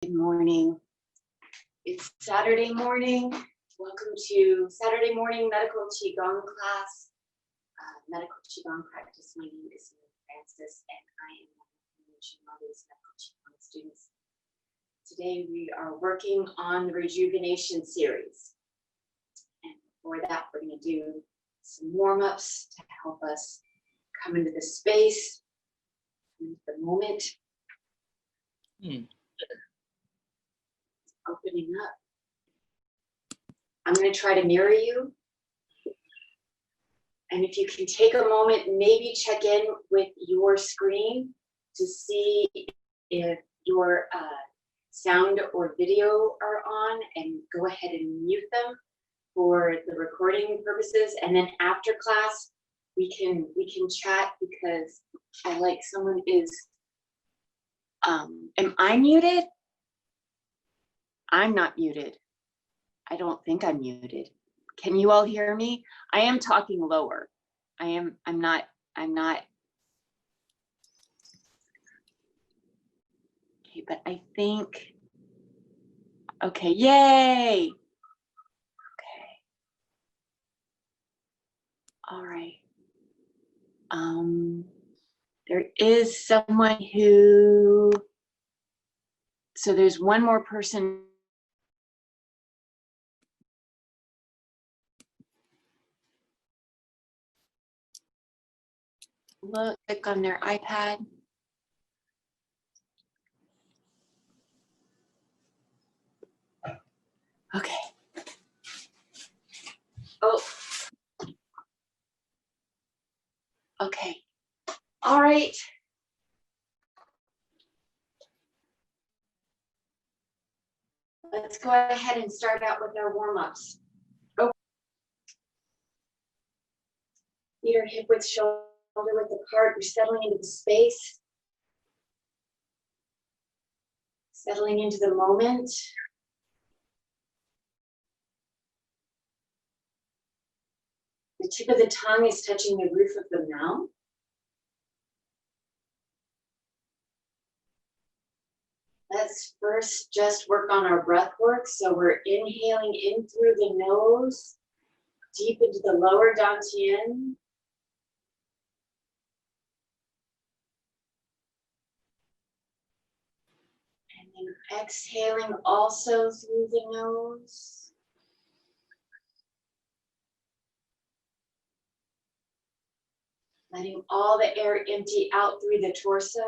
Good morning. It's Saturday morning. Welcome to Saturday morning medical Qigong class. Medical Qigong practice. My name is Francis, and I am one of the Mother's medical Qigong students. Today we are working on the Rejuvenation series. And before that, we're going to do some warm-ups to help us come into the space, into the moment. Opening up. I'm going to try to mirror you. And if you can take a moment, maybe check in with your screen to see if your sound or video are on, and go ahead and mute them for the recording purposes. And then after class, we can chat, because someone is, am I muted? I'm not muted. I don't think I'm muted. Can you all hear me? I am talking lower. I'm not. Okay, but I think, okay, yay. Okay. All right. There is someone who, so there's one more person. Look, click on their iPad. Okay. Oh. Okay. All right. Let's go ahead and start out with our warm-ups. Oh. Feet are hip width, shoulder width apart. We're settling into the space. Settling into the moment. The tip of the tongue is touching the roof of the mouth. Let's first just work on our breath work. So we're inhaling in through the nose, deep into the lower dantian. And then exhaling also through the nose. Letting all the air empty out through the torso.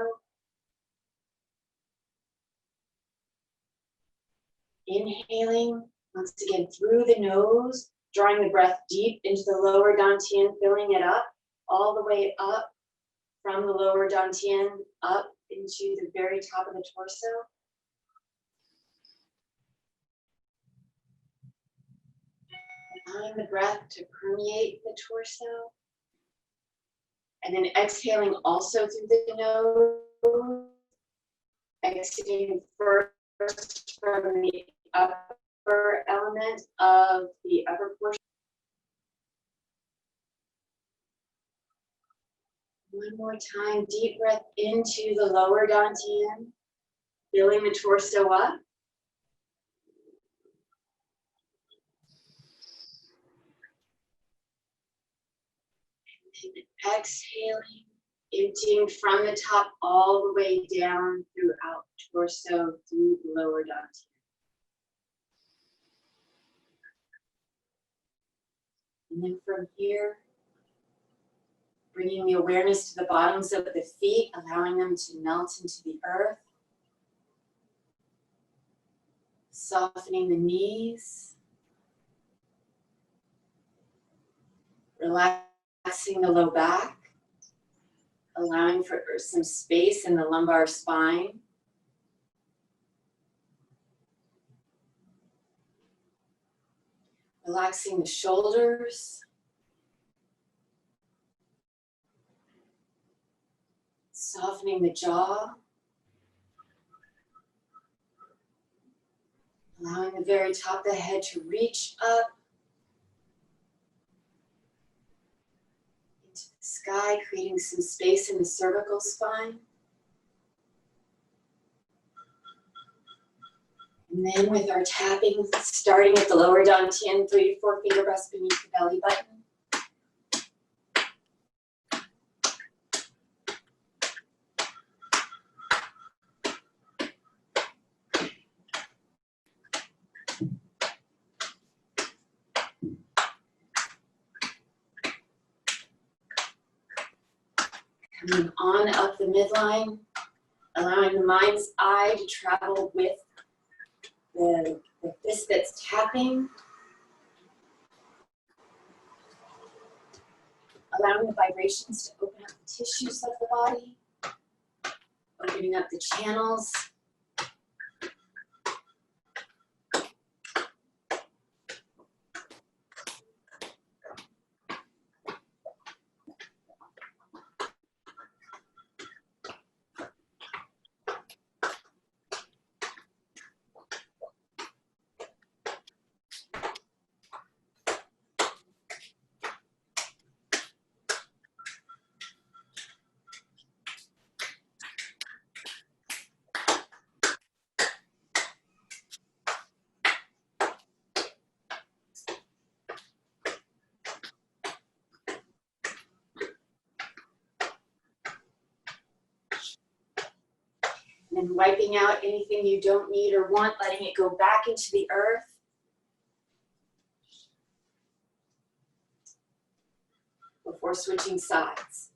Inhaling, once again, through the nose, drawing the breath deep into the lower dantian, filling it up, all the way up from the lower dantian, up into the very top of the torso. Allowing the breath to permeate the torso. And then exhaling also through the nose. Exiting first from the upper element of the upper portion. One more time, deep breath into the lower dantian, filling the torso up. And then exhaling, emptying from the top all the way down throughout torso, through the lower dantian. And then from here, bringing the awareness to the bottoms of the feet, allowing them to melt into the earth. Softening the knees. Relaxing the low back. Allowing for some space in the lumbar spine. Relaxing the shoulders. Softening the jaw. Allowing the very top of the head to reach up into the sky, creating some space in the cervical spine. And then with our tapping, starting at the lower dantian, 3 to 4 finger rests beneath the belly button. Coming on up the midline, allowing the mind's eye to travel with the fist that's tapping. Allowing the vibrations to open up the tissues of the body, opening up the channels. And then wiping out anything you don't need or want, letting it go back into the earth. Before switching sides.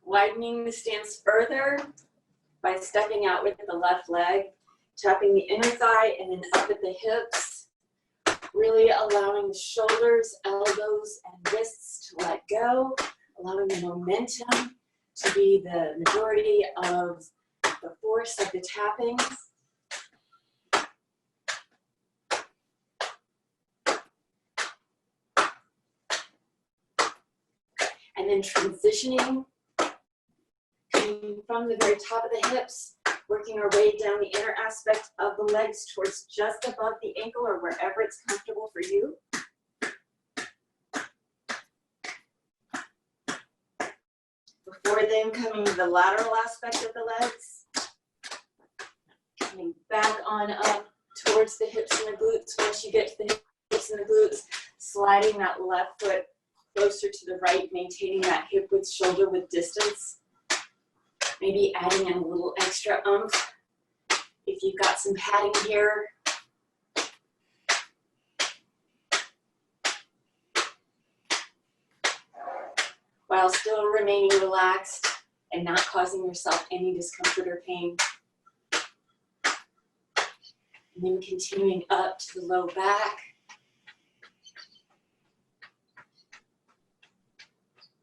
Widening the stance further by stepping out with the left leg, tapping the inner thigh and then up at the hips, really allowing the shoulders, elbows, and wrists to let go, allowing the momentum to be the majority of the force of the tapping. And then transitioning, coming from the very top of the hips, working our way down the inner aspect of the legs towards just above the ankle or wherever it's comfortable for you. Before then coming to the lateral aspect of the legs, coming back on up towards the hips and the glutes. Once you get to the hips and the glutes, sliding that left foot closer to the right, maintaining that hip width, shoulder width distance. Maybe adding in a little extra oomph if you've got some padding here. While still remaining relaxed and not causing yourself any discomfort or pain. And then continuing up to the low back.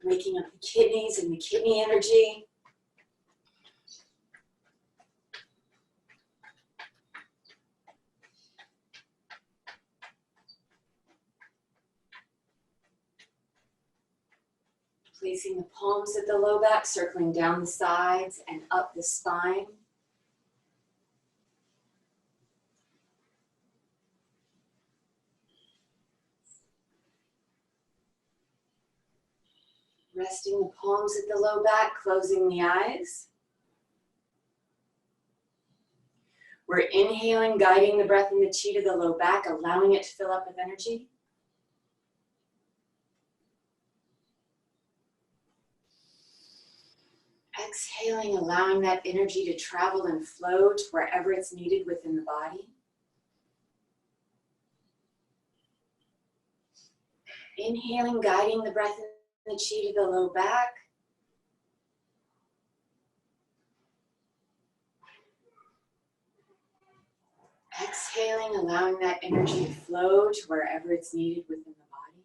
Waking up the kidneys and the kidney energy. Placing the palms at the low back, circling down the sides and up the spine. Resting the palms at the low back, closing the eyes. We're inhaling, guiding the breath and the chi to the low back, allowing it to fill up with energy. Exhaling, allowing that energy to travel and flow to wherever it's needed within the body. Inhaling, guiding the breath and the chi to the low back. Exhaling, allowing that energy to flow to wherever it's needed within the body.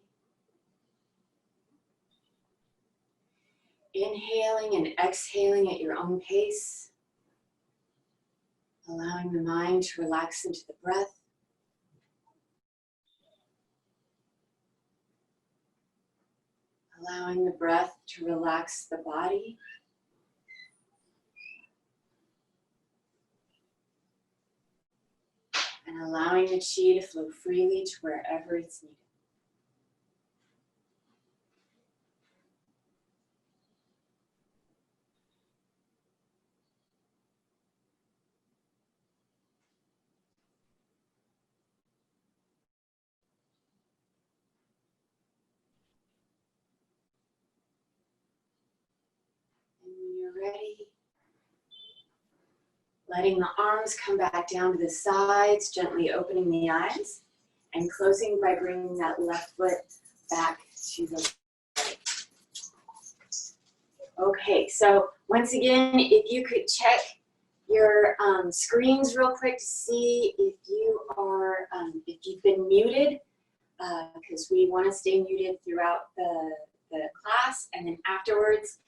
Inhaling and exhaling at your own pace. Allowing the mind to relax into the breath. Allowing the breath to relax the body. And allowing the chi to flow freely to wherever it's needed. And when you're ready, letting the arms come back down to the sides, gently opening the eyes, and closing by bringing that left foot back to the right. Okay, so once again, if you could check your screens real quick to see if you are, if you've been muted, because we want to stay muted throughout the class, and then afterwards,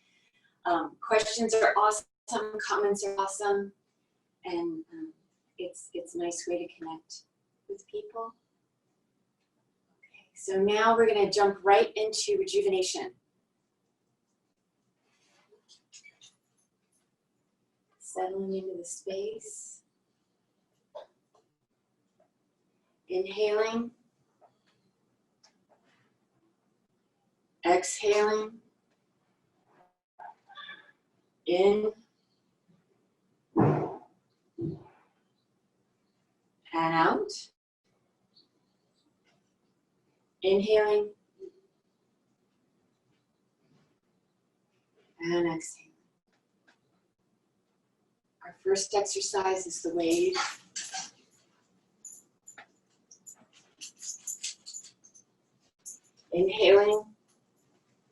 questions are awesome, comments are awesome, and it's a nice way to connect with people. Okay, so now we're going to jump right into rejuvenation. Settling into the space. Inhaling. Exhaling. In. And out. Inhaling. And exhaling. Our first exercise is the wave. Inhaling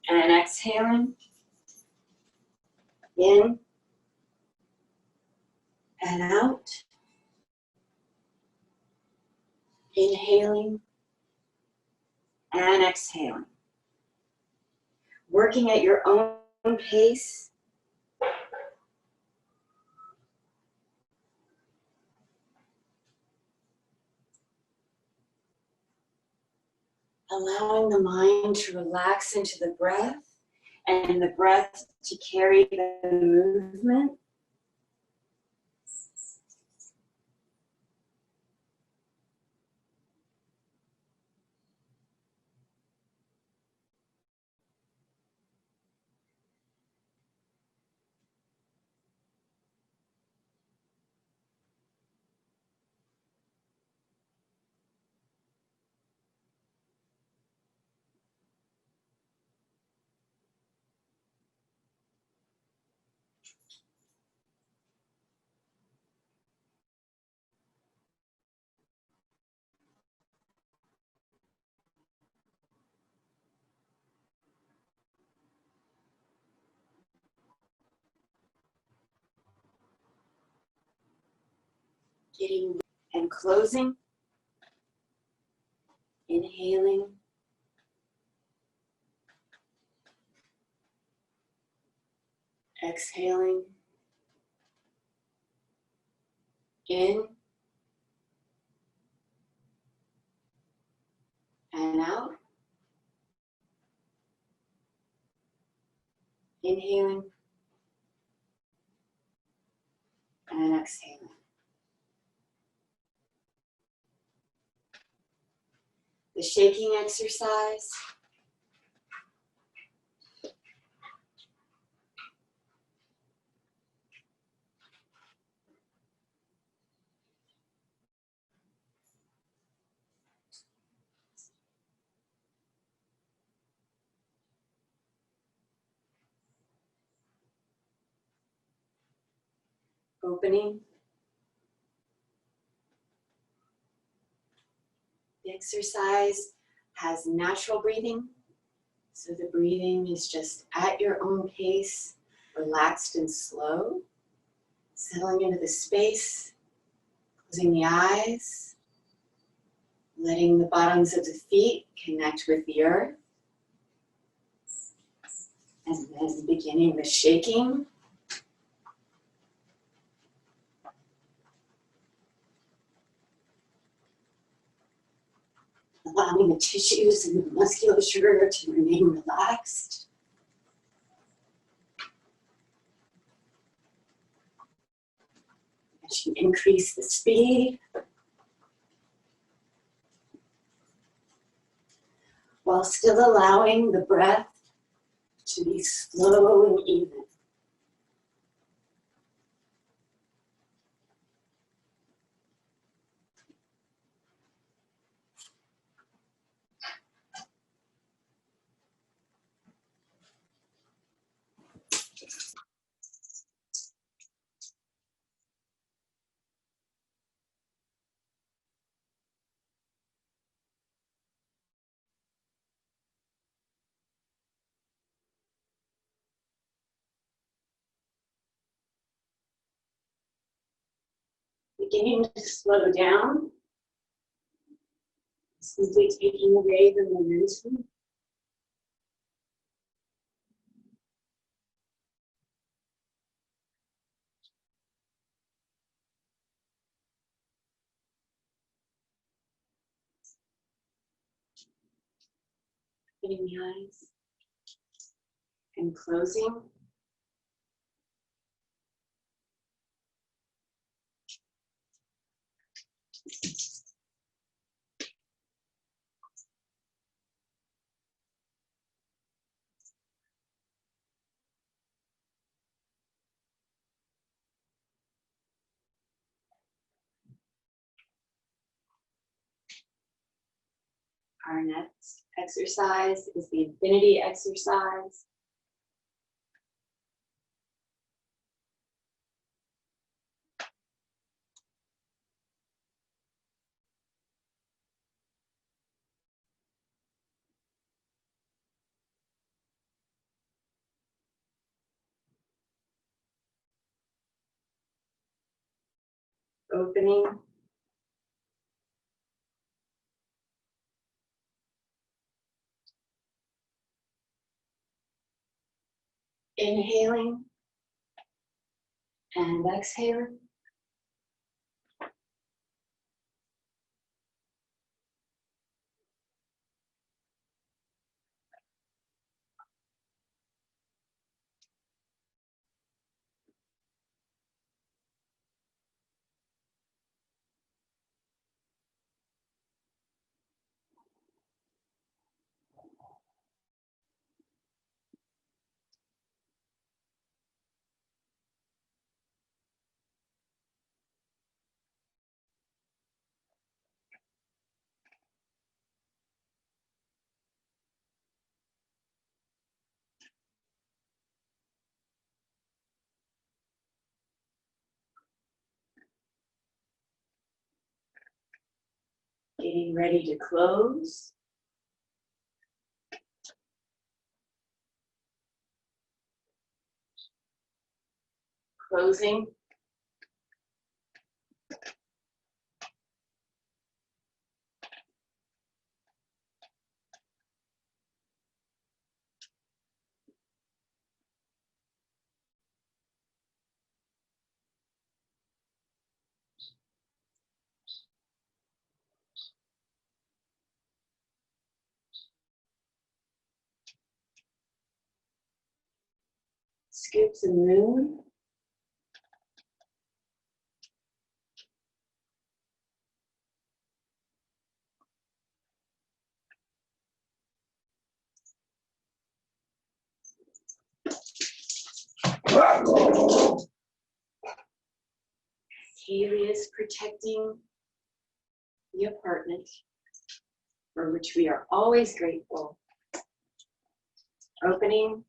and exhaling. In and out. Inhaling and exhaling. Working at your own pace. Allowing the mind to relax into the breath and the breath to carry the movement. Getting and closing. Inhaling. Exhaling. In and out. Inhaling and exhaling. The shaking exercise. Opening. The exercise has natural breathing, so the breathing is just at your own pace, relaxed and slow, settling into the space, closing the eyes, letting the bottoms of the feet connect with the earth, and then beginning the shaking. Allowing the tissues and the musculature to remain relaxed. As you increase the speed, while still allowing the breath to be slow and even. Beginning to slow down, simply taking away the momentum. Opening the eyes and closing. Our next exercise is the infinity exercise. Opening. Inhaling and exhaling. Getting ready to close. Closing. Scoops and moon. Haley is protecting the apartment, for which we are always grateful. Opening.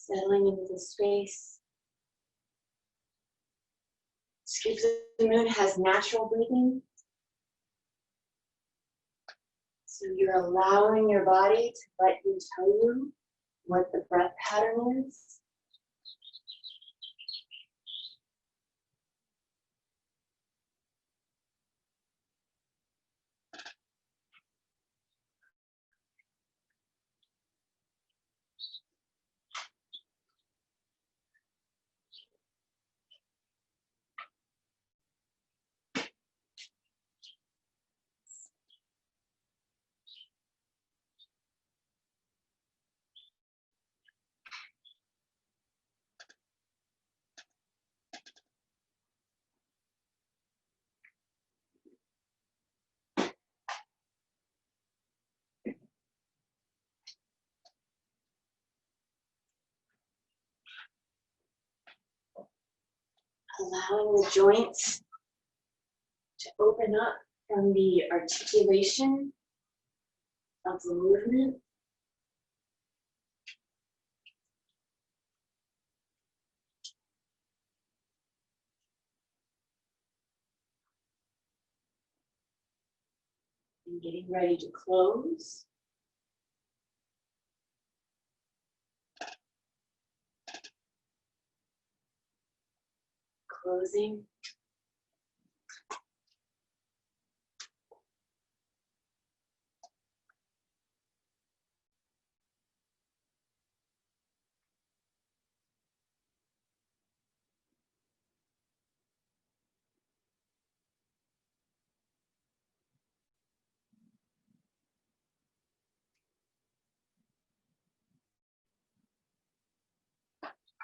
Settling into the space. Skip the Moon has natural breathing. So you're allowing your body to let you tell you what the breath pattern is. Allowing the joints to open up from the articulation of the movement. And getting ready to close. Closing.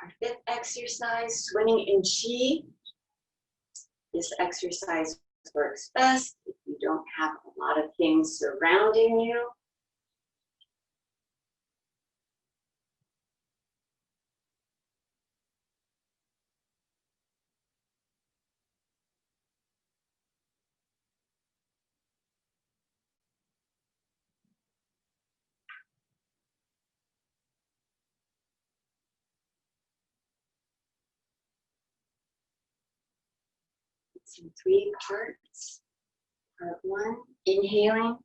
Our fifth exercise, swimming in Qi. This exercise works best if you don't have a lot of things surrounding you. It's in 3 parts. Part 1, inhaling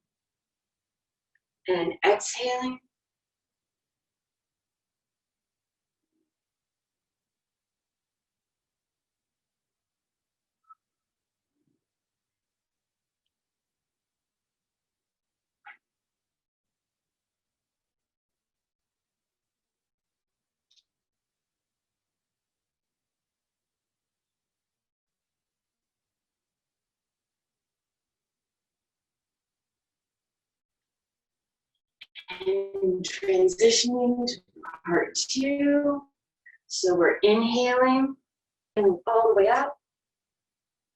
and exhaling. And transitioning to part 2. So we're inhaling and all the way up.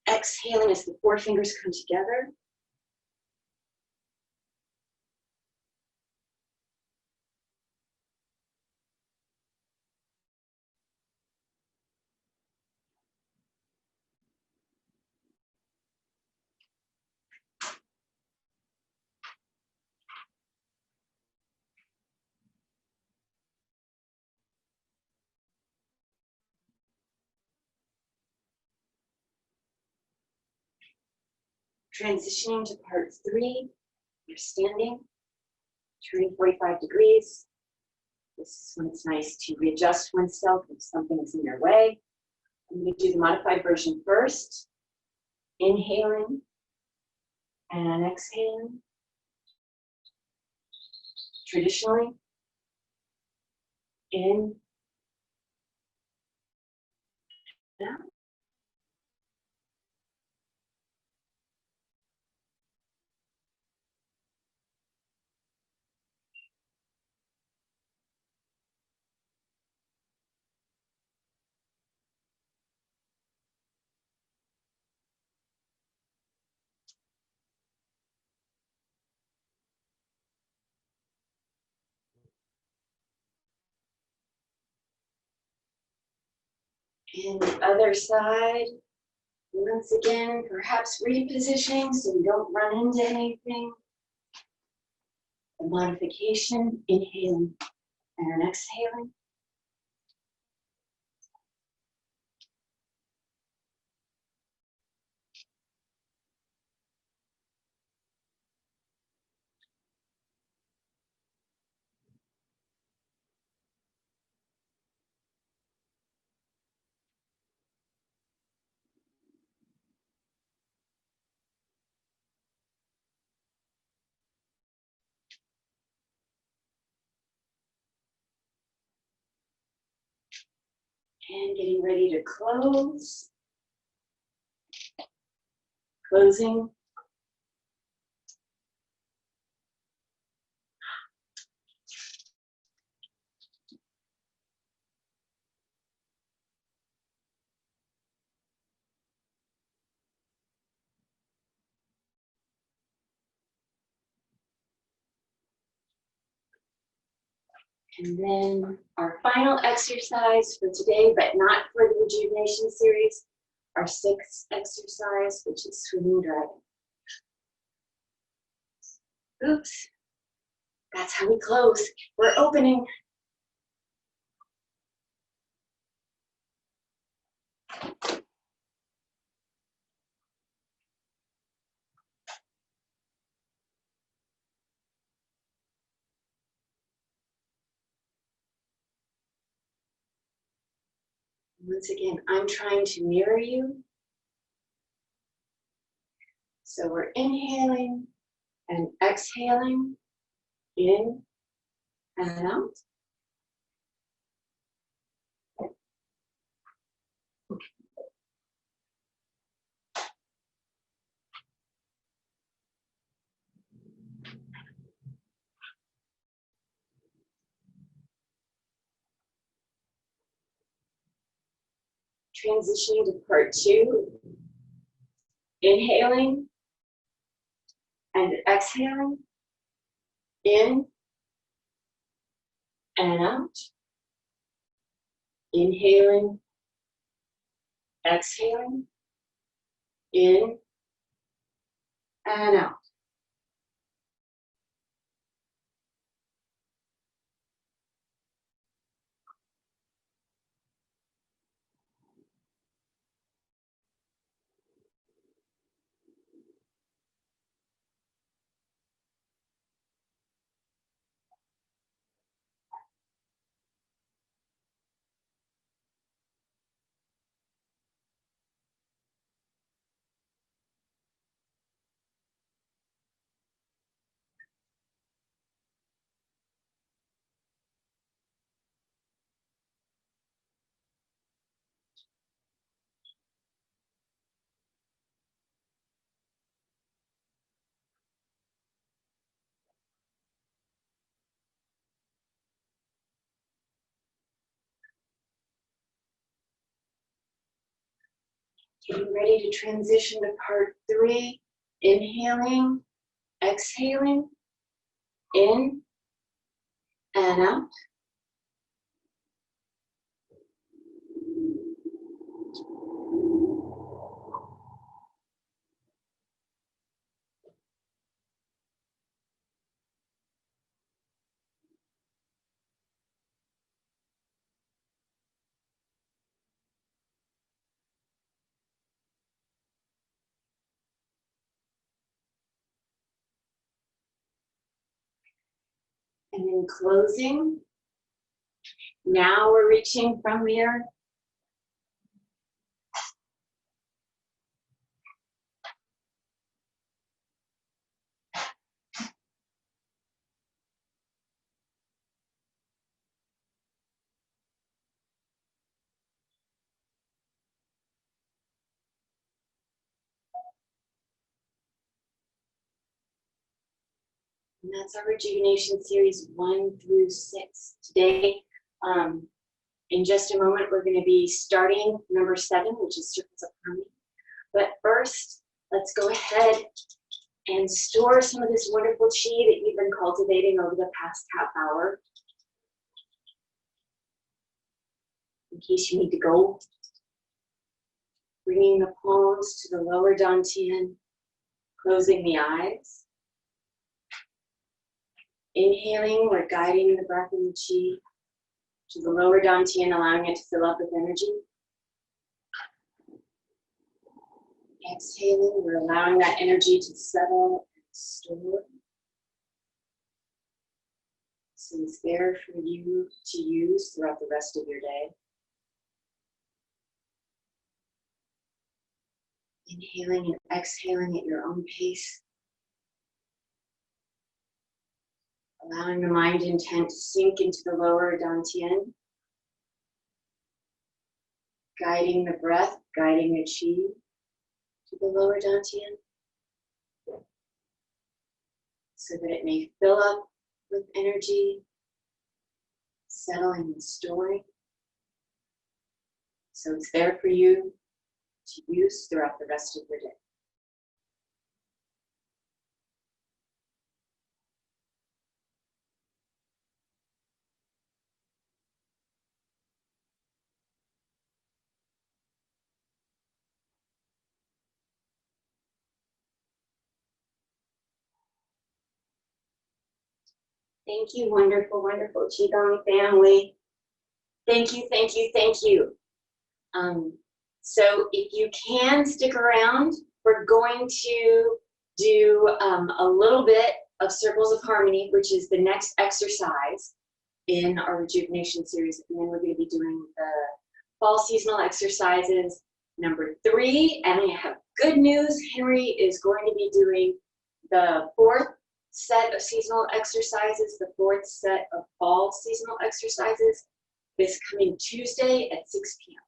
Exhaling as the 4 fingers come together. Transitioning to part 3. You're standing, turning 45 degrees. This is when it's nice to readjust oneself if something is in your way. I'm going to do the modified version first. Inhaling and exhaling. Traditionally, in and out. And the other side, once again, perhaps repositioning so you don't run into anything. The modification, inhaling and exhaling. And getting ready to close. Closing. And then our final exercise for today, but not for the rejuvenation series, our sixth exercise, which is swimming dragon. Oops, that's how we close. We're opening. Once again, I'm trying to mirror you. So we're inhaling and exhaling, in and out. Transitioning to part two, inhaling and exhaling, in and out, inhaling, exhaling, in and out. Getting ready to transition to part three, inhaling, exhaling, in and out. And then closing. Now we're reaching from mirror. And that's our rejuvenation series 1 through 6. Today, in just a moment, we're going to be starting number 7, which is circles of harmony. But first, let's go ahead and store some of this wonderful chi that you've been cultivating over the past half hour. In case you need to go. Bringing the palms to the lower dantian, closing the eyes. Inhaling, we're guiding the breath and the chi to the lower dantian, allowing it to fill up with energy. Exhaling, we're allowing that energy to settle and store. So it's there for you to use throughout the rest of your day. Inhaling and exhaling at your own pace. Allowing the mind intent to sink into the lower dantian. Guiding the breath, guiding the chi to the lower dantian, so that it may fill up with energy, settling and storing. So it's there for you to use throughout the rest of your day. Thank you, wonderful, wonderful Qigong family. Thank you, thank you, thank you. So if you can stick around, we're going to do a little bit of Circles of Harmony, which is the next exercise in our Rejuvenation series. And then we're going to be doing the Fall Seasonal exercises number 3. And I have good news. Henry is going to be doing the 4th set of seasonal exercises, the 4th set of fall seasonal exercises this coming Tuesday at 6 p.m.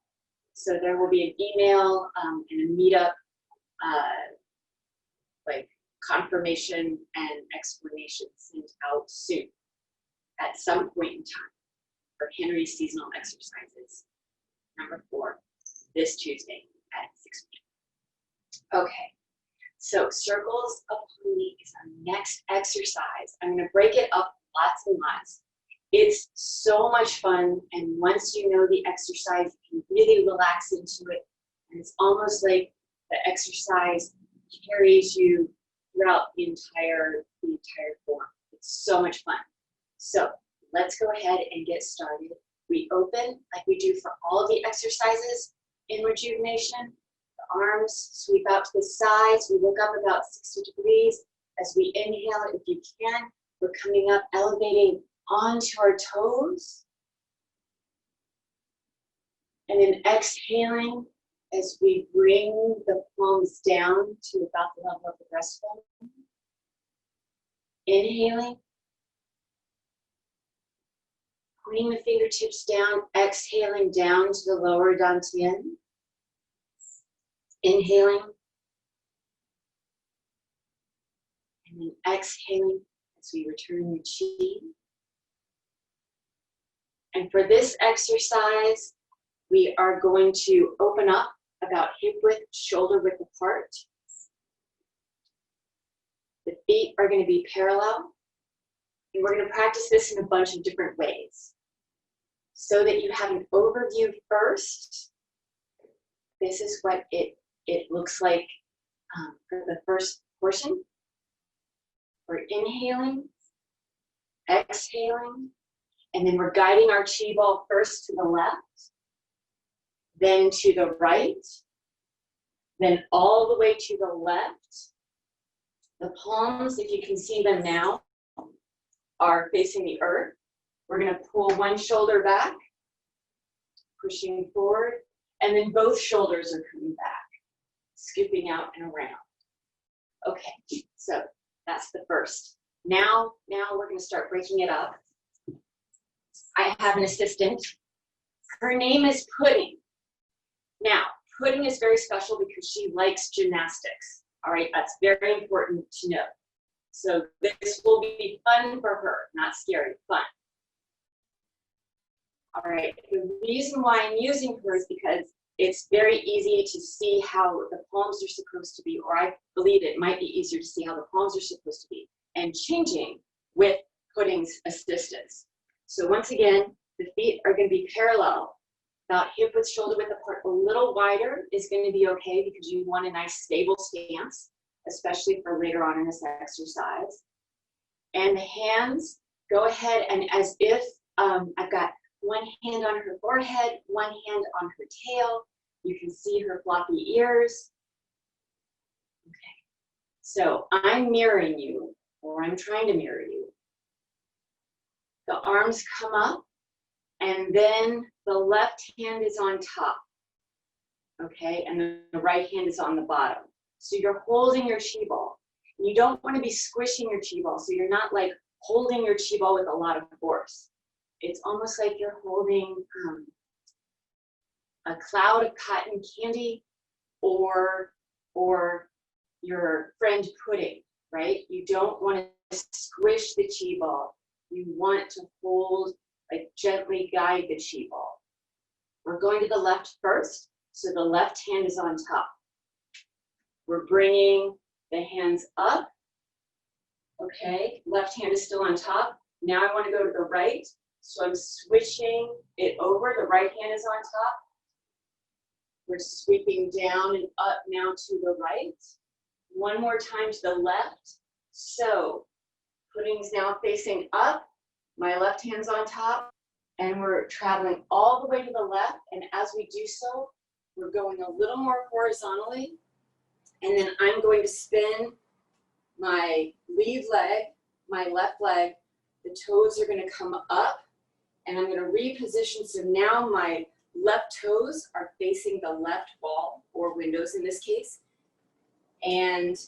So there will be an email and a meetup, like confirmation and explanation sent out soon at some point in time for Henry's seasonal exercises, number 4, this Tuesday at 6 p.m. Okay, so Circles of Harmony is our next exercise. I'm going to break it up lots and lots. It's so much fun, and once you know the exercise, you can really relax into it, and it's almost like the exercise carries you throughout the entire form. It's so much fun. So let's go ahead and get started. We open like we do for all of the exercises in Rejuvenation. The arms sweep out to the sides. We look up about 60 degrees. As we inhale, if you can, we're coming up, elevating onto our toes. And then exhaling as we bring the palms down to about the level of the breastbone. Inhaling. Bring the fingertips down, exhaling down to the lower dantian. Inhaling. And then exhaling as we return the chi. And for this exercise, we are going to open up about hip width, shoulder width apart. The feet are going to be parallel. And we're going to practice this in a bunch of different ways. So that you have an overview first, this is what it looks like for the first portion. We're inhaling, exhaling, and then we're guiding our chi ball first to the left, then to the right, then all the way to the left. The palms, if you can see them now, are facing the earth. We're going to pull one shoulder back, pushing forward, and then both shoulders are coming back, scooping out and around. Okay, so that's the first. Now we're going to start breaking it up. I have an assistant. Her name is Pudding. Now, Pudding is very special because she likes gymnastics. All right, that's very important to know. So this will be fun for her, not scary, fun. All right, the reason why I'm using her is because it's very easy to see how the palms are supposed to be, or I believe it might be easier to see how the palms are supposed to be, and changing with Pudding's assistance. So once again, the feet are going to be parallel, about hip width, shoulder width apart. A little wider is going to be okay because you want a nice stable stance, especially for later on in this exercise. And the hands, go ahead and as if I've got one hand on her forehead, one hand on her tail. You can see her floppy ears. Okay, so I'm mirroring you, or I'm trying to mirror you. The arms come up, and then the left hand is on top. Okay, and the right hand is on the bottom. So you're holding your chi ball. You don't want to be squishing your chi ball, so you're not like holding your chi ball with a lot of force. It's almost like you're holding a cloud of cotton candy or your friend pudding, right? You don't want to squish the chi ball. You want to hold, like gently guide the chi ball. We're going to the left first, so the left hand is on top. We're bringing the hands up. Okay, left hand is still on top. Now I want to go to the right, so I'm switching it over. The right hand is on top. We're sweeping down and up now to the right. One more time to the left. So pudding's now facing up. My left hand's on top. And we're traveling all the way to the left. And as we do so, we're going a little more horizontally. And then I'm going to spin my lead leg, my left leg. The toes are going to come up. And I'm going to reposition. So now my left toes are facing the left wall, or windows in this case. And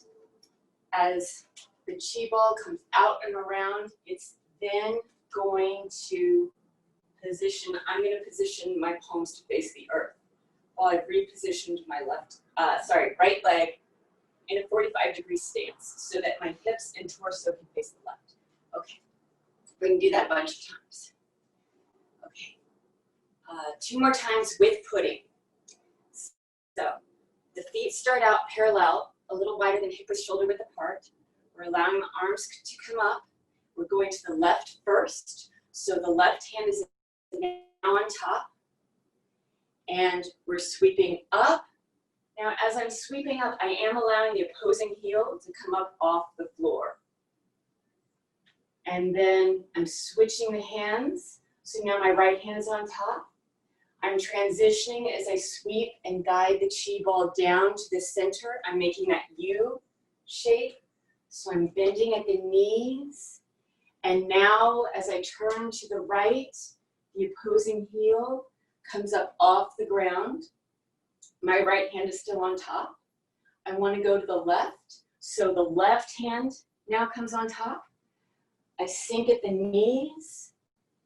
as the chi ball comes out and around, it's then going to position, I'm going to position my palms to face the earth while I've repositioned my right leg in a 45-degree stance so that my hips and torso can face the left. Okay, we can do that a bunch of times. Okay, 2 more times with pudding. So the feet start out parallel, a little wider than hip width, shoulder width apart. We're allowing the arms to come up. We're going to the left first. So the left hand is now on top. And we're sweeping up. Now, as I'm sweeping up, I am allowing the opposing heel to come up off the floor. And then I'm switching the hands. So now my right hand is on top. I'm transitioning as I sweep and guide the chi ball down to the center. I'm making that U shape. So I'm bending at the knees. And now as I turn to the right, the opposing heel comes up off the ground. My right hand is still on top. I want to go to the left. So the left hand now comes on top. I sink at the knees.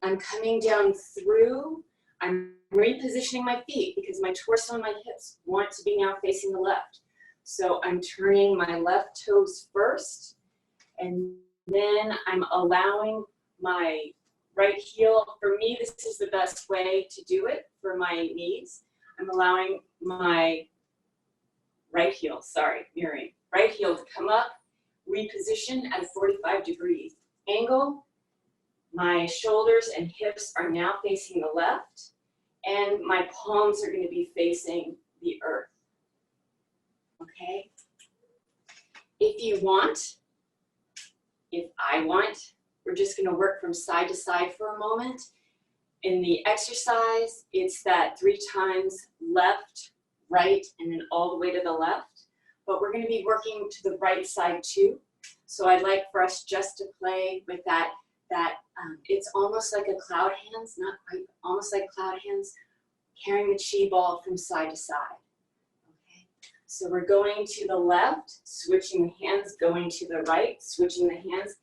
I'm coming down through. I'm repositioning my feet because my torso and my hips want to be now facing the left. So I'm turning my left toes first, and then I'm allowing my right heel. For me, this is the best way to do it for my knees. I'm allowing my right heel to come up, reposition at a 45-degree angle. My shoulders and hips are now facing the left, and my palms are going to be facing the earth. Okay? If I want, we're just going to work from side to side for a moment. In the exercise, it's that 3 times left, right, and then all the way to the left. But we're going to be working to the right side too. So I'd like for us just to play with that. It's almost like a cloud hands, not quite, almost like cloud hands, carrying the chi ball from side to side. Okay. So we're going to the left, switching the hands, going to the right, switching the hands.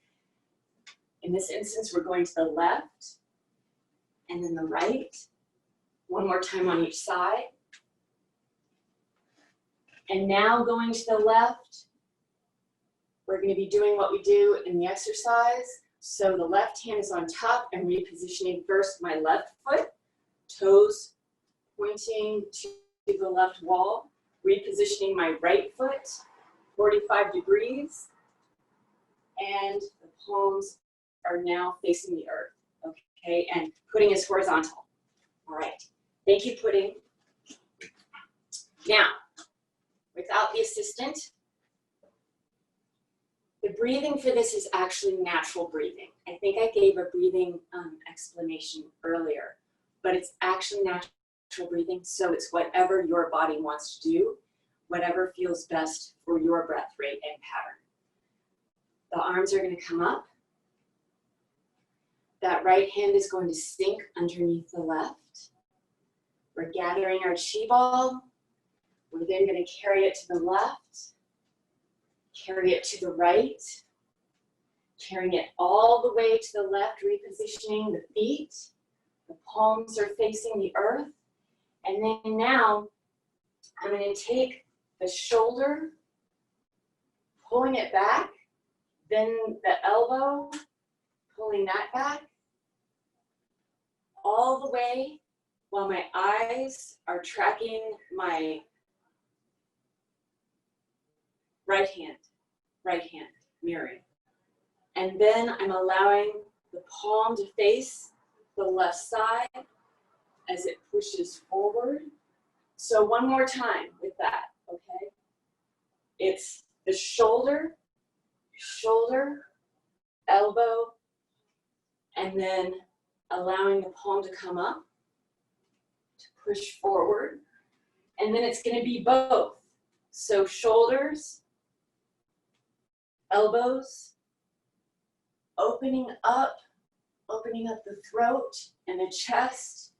In this instance, we're going to the left and then the right. One more time on each side. And now going to the left, we're going to be doing what we do in the exercise. So the left hand is on top and repositioning first my left foot, toes pointing to the left wall, repositioning my right foot, 45 degrees, and the palms are now facing the earth, okay? And pudding is horizontal. All right, thank you, pudding. Now, without the assistant, the breathing for this is actually natural breathing. I think I gave a breathing explanation earlier, but it's actually natural breathing, so it's whatever your body wants to do, whatever feels best for your breath rate and pattern. The arms are going to come up. That right hand is going to sink underneath the left. We're gathering our chi ball. We're then going to carry it to the left, carry it to the right, carrying it all the way to the left, repositioning the feet. The palms are facing the earth. And And then now I'm going to take the shoulder, pulling it back, then the elbow, pulling that back, all the way while my eyes are tracking my right hand, mirroring. And then I'm allowing the palm to face the left side as it pushes forward. So one more time with that, okay? It's the shoulder, elbow, and then allowing the palm to come up, to push forward. And then it's going to be both. So shoulders, elbows, opening up the throat and the chest,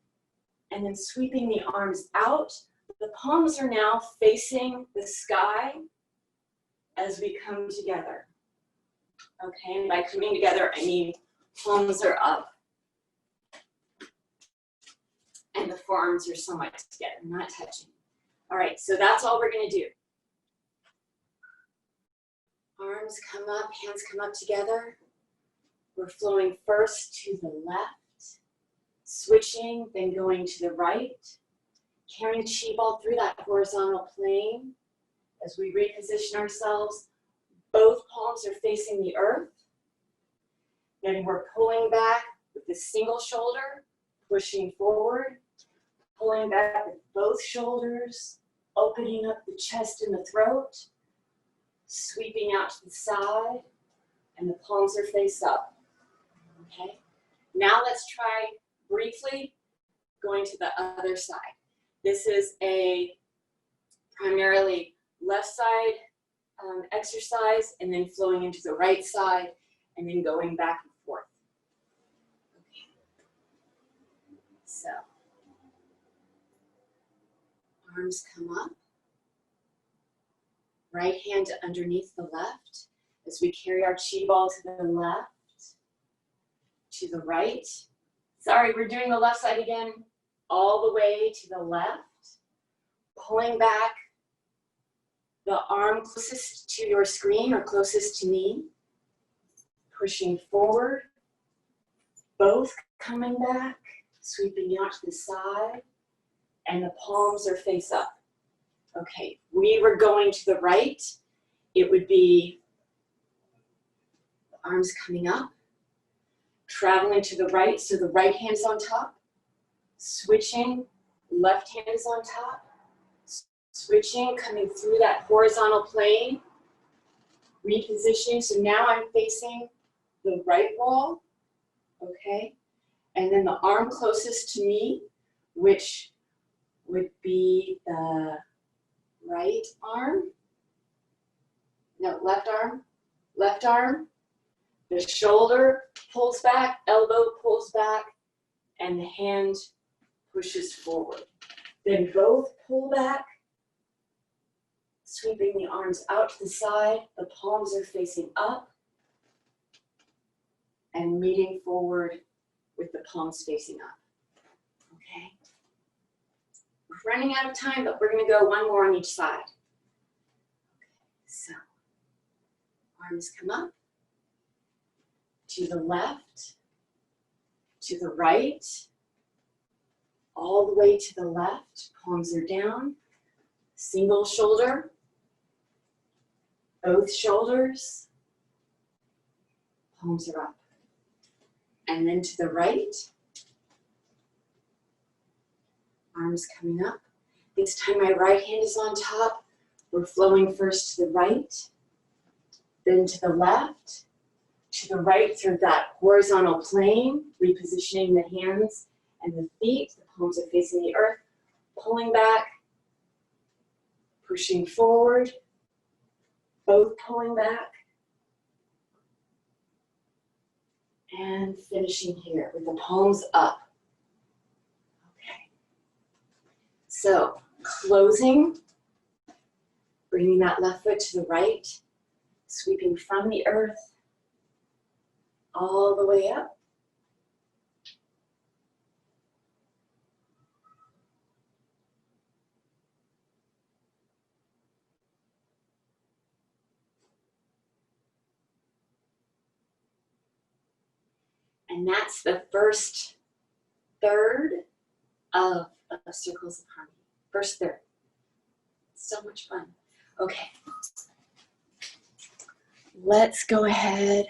and then sweeping the arms out. The palms are now facing the sky as we come together. Okay, and by coming together, I mean palms are up and the forearms are somewhat together, not touching. All right, so that's all we're going to do. Arms come up, hands come up together. We're flowing first to the left, switching, then going to the right, carrying the chi ball through that horizontal plane as we reposition ourselves. Both palms are facing the earth. Then we're pulling back with the single shoulder, pushing forward, pulling back with both shoulders, opening up the chest and the throat, sweeping out to the side, and the palms are face up. Okay, now let's try briefly going to the other side. This is a primarily left side exercise, and then flowing into the right side, and then going back and forth. Okay. So, arms come up, right hand underneath the left, as we carry our chi ball to the left, to the right. Sorry, we're doing the left side again. All the way to the left, pulling back the arm closest to your screen or closest to me, pushing forward, both coming back, sweeping out to the side, and the palms are face up. Okay, we were going to the right. It would be the arms coming up, traveling to the right, so the right hand's on top, switching, left hand is on top, switching, coming through that horizontal plane, repositioning. So now I'm facing the right wall, okay? And then the arm closest to me, which would be the right arm. No, left arm. The shoulder pulls back, elbow pulls back, and the hand pushes forward. Then both pull back, sweeping the arms out to the side. The palms are facing up and meeting forward with the palms facing up. Okay? We're running out of time, but we're going to go one more on each side. Okay, so arms come up, to the left, to the right, all the way to the left, palms are down, single shoulder, both shoulders, palms are up. And then to the right, arms coming up. This time my right hand is on top. We're flowing first to the right, then to the left, to the right through that horizontal plane, repositioning the hands and the feet. The palms are facing the earth, pulling back, pushing forward, both pulling back, and finishing here with the palms up. Okay. So, closing, bringing that left foot to the right, sweeping from the earth all the way up. And that's the first third of Circles of Harmony. First third. So much fun. Okay. Let's go ahead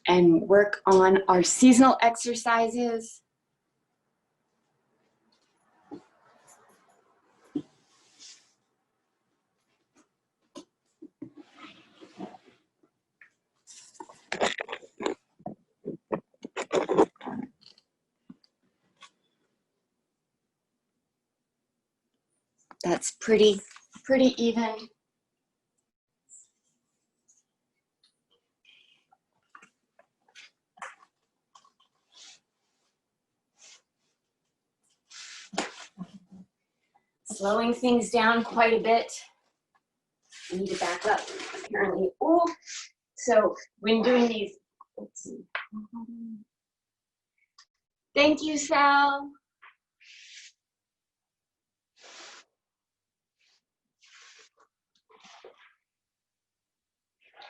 and work on our seasonal exercises. That's pretty even. Slowing things down quite a bit. I need to back up, apparently. Oh, so when doing these, let's see. Thank you, Sal.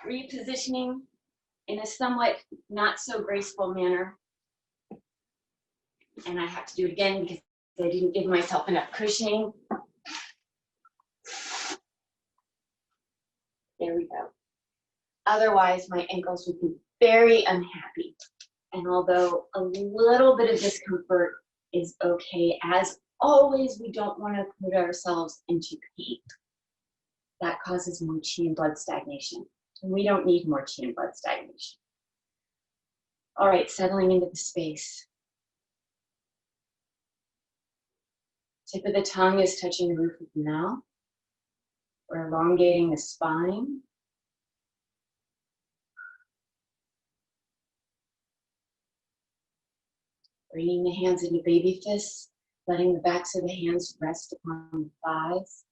Repositioning in a somewhat not so graceful manner. And I have to do it again because I didn't give myself enough cushioning. There we go. Otherwise, my ankles would be very unhappy. And although a little bit of discomfort is okay, as always, we don't want to put ourselves into pain. That causes more chi and blood stagnation. And we don't need more chi and blood stagnation. All right, settling into the space. Tip of the tongue is touching the roof of the mouth. We're elongating the spine. Bringing the hands into baby fists, letting the backs of the hands rest upon the thighs.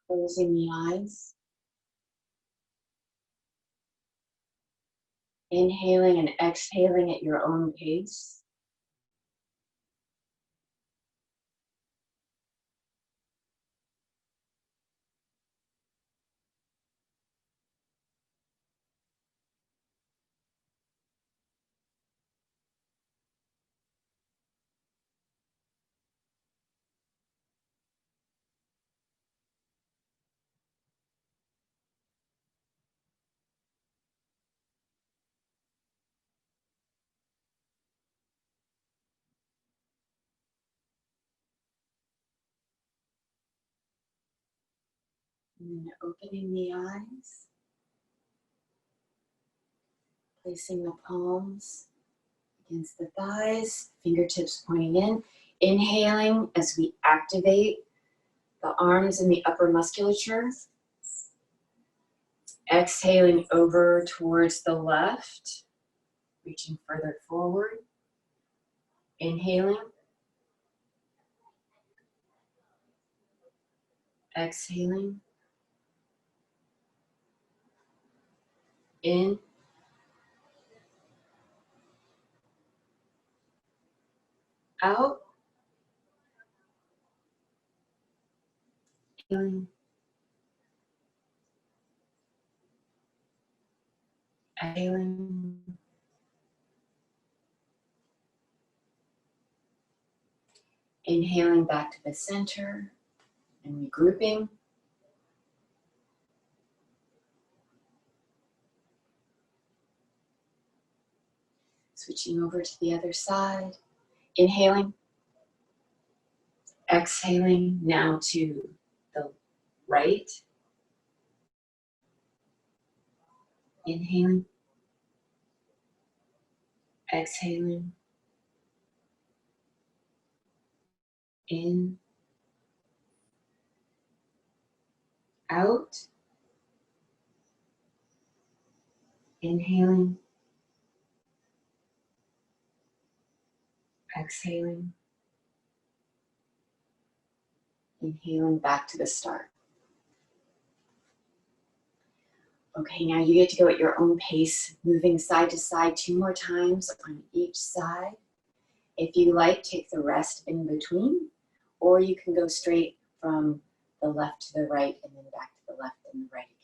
Closing the eyes. Inhaling and exhaling at your own pace. And then opening the eyes. Placing the palms against the thighs, fingertips pointing in. Inhaling as we activate the arms and the upper musculature. Exhaling over towards the left, reaching further forward. Inhaling. Exhaling. In. Out. In. Exhaling. Inhaling back to the center and regrouping. Switching over to the other side. Inhaling. Exhaling now to the right. Inhaling. Exhaling. In. Out. Inhaling. Exhaling. Inhaling back to the start. Okay, now you get to go at your own pace, moving side to side 2 more times on each side. If you like, take the rest in between, or you can go straight from the left to the right and then back to the left and the right again.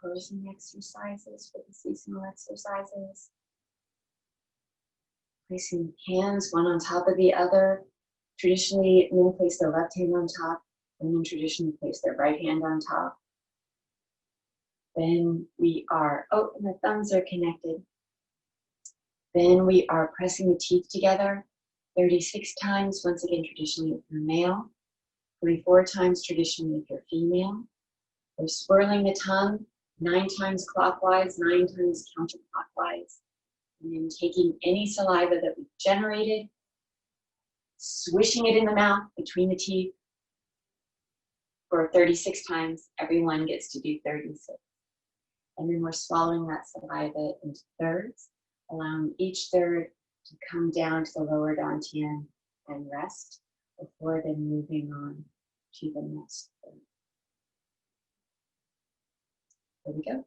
Closing exercises for the seasonal exercises. Placing hands one on top of the other. Traditionally, men place their left hand on top. Women traditionally place their right hand on top. Then we are, oh, and the thumbs are connected. Then we are pressing the teeth together 36 times, once again, traditionally if you're male. 44 times traditionally if you're female. We're swirling the tongue 9 times clockwise, 9 times counterclockwise. And then taking any saliva that we've generated, swishing it in the mouth between the teeth for 36 times. Everyone gets to do 36. And then we're swallowing that saliva into thirds, allowing each third to come down to the lower dantian and rest before then moving on to the next third. Here we go.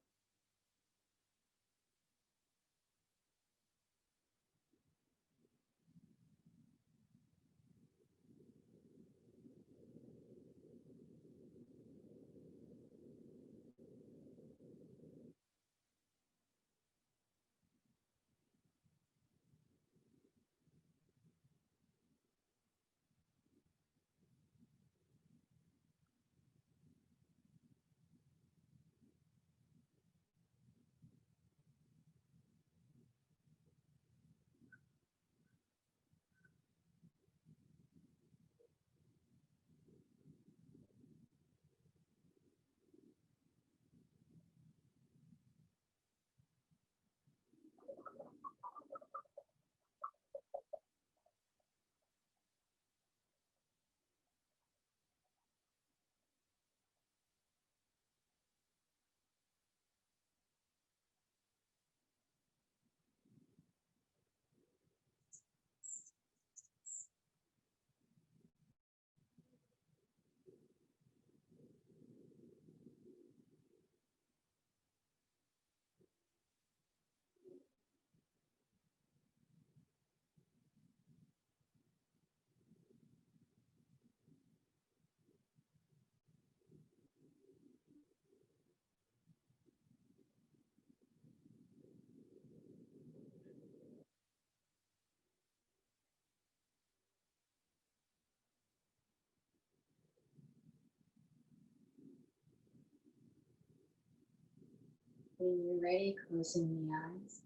When you're ready, closing the eyes.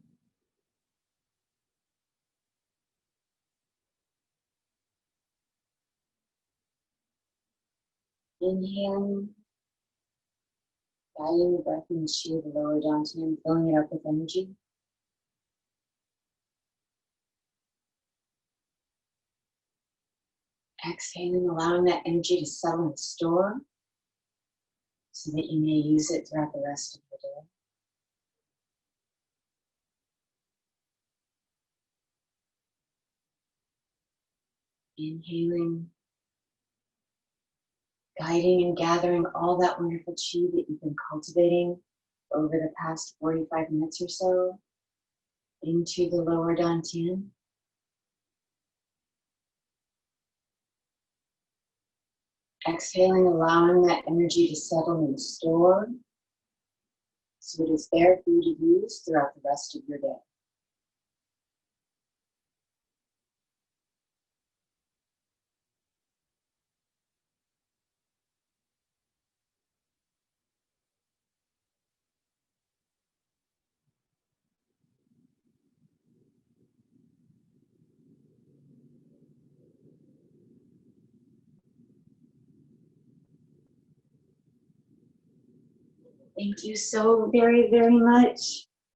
Inhaling, guiding the breath into the lower dantian, filling it up with energy. Exhaling, allowing that energy to settle and store so that you may use it throughout the rest of the day. Inhaling, guiding and gathering all that wonderful chi that you've been cultivating over the past 45 minutes or so into the lower dantian. Exhaling, allowing that energy to settle and store so it is there for you to use throughout the rest of your day. Thank you so very, very much